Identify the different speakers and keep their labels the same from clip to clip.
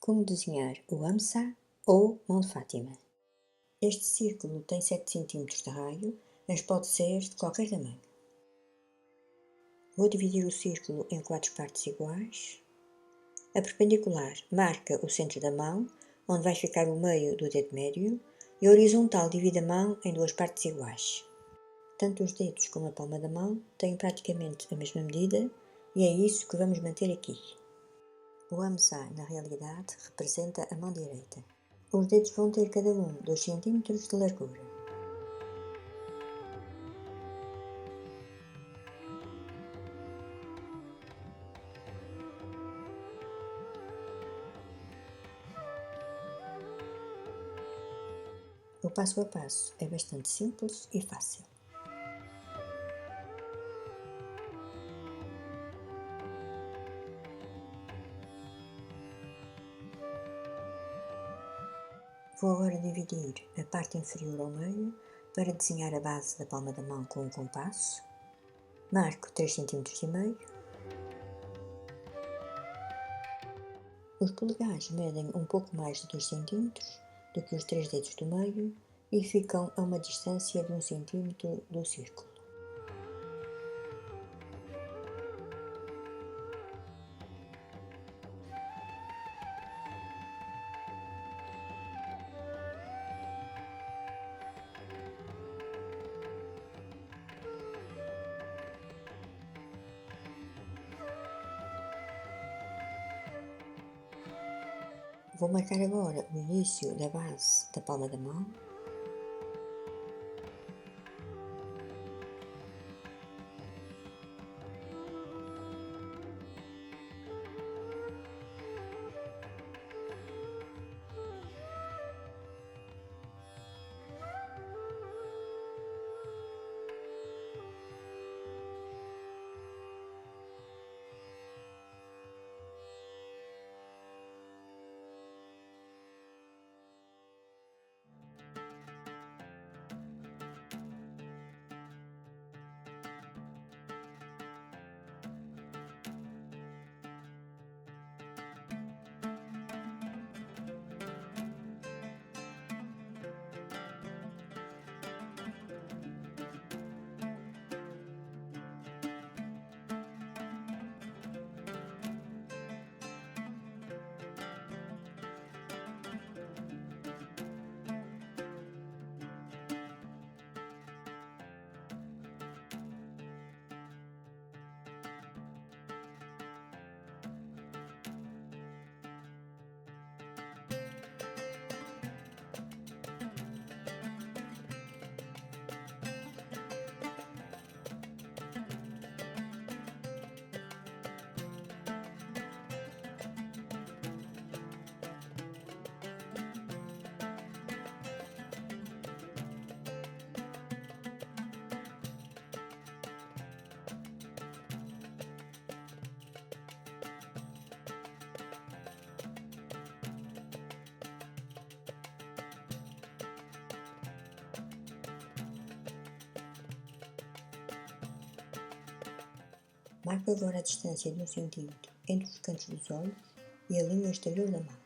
Speaker 1: Como desenhar o Hamsa ou Mão de Fátima. Este círculo tem 7 cm de raio, mas pode ser de qualquer tamanho. Vou dividir o círculo em 4 partes iguais. A perpendicular marca o centro da mão, onde vai ficar o meio do dedo médio, e a horizontal divide a mão em 2 partes iguais. Tanto os dedos como a palma da mão têm praticamente a mesma medida, e é isso que vamos manter aqui. O Hamsa, na realidade, representa a mão direita. Os dedos vão ter cada um 2 cm de largura. O passo a passo é bastante simples e fácil. Vou agora dividir a parte inferior ao meio para desenhar a base da palma da mão com um compasso. Marco 3,5 cm. Os polegares medem um pouco mais de 2 cm do que os 3 dedos do meio e ficam a uma distância de 1 cm do círculo. Vou marcar agora o início da base da palma da mão. Marco agora a distância de 1 cm entre os cantos dos olhos e a linha exterior da mão.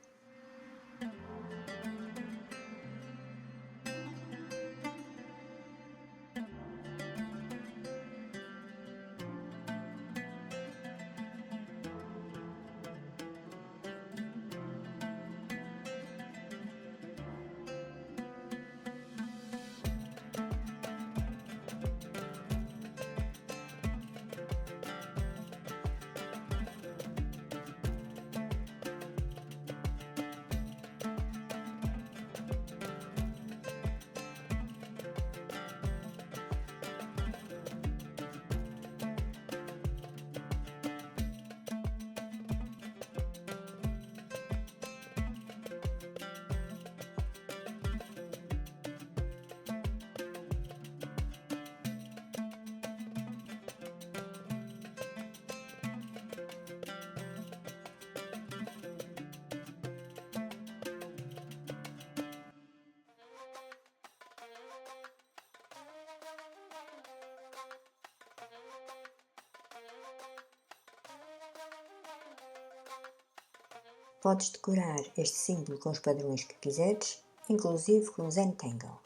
Speaker 1: Podes decorar este símbolo com os padrões que quiseres, inclusive com Zentangle.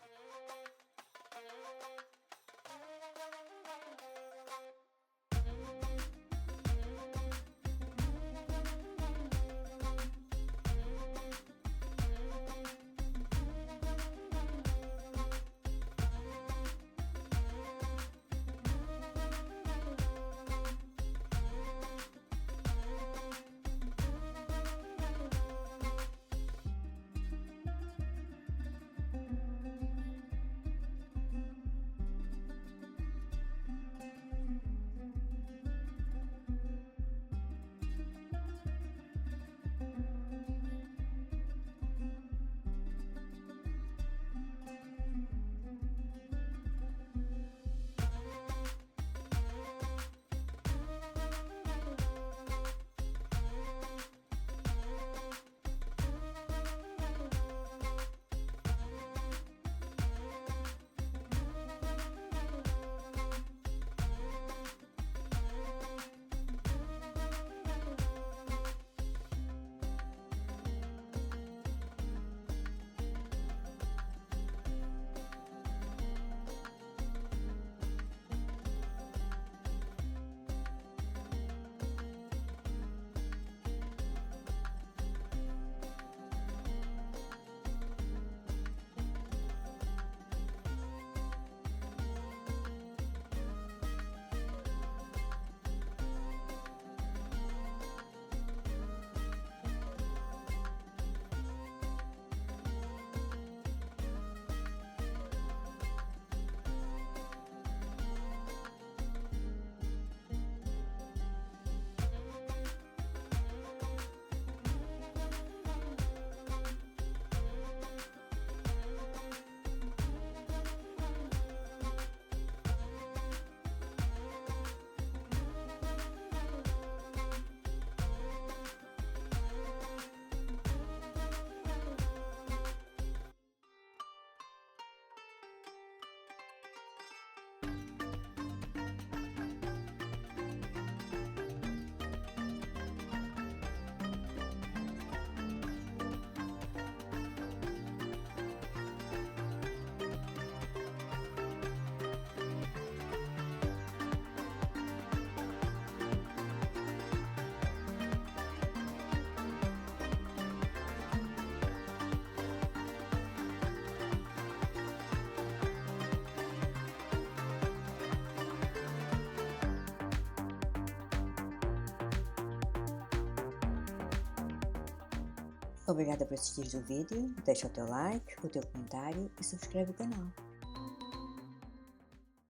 Speaker 1: Obrigada por assistir o vídeo, deixa o teu like, o teu comentário e subscreve o canal.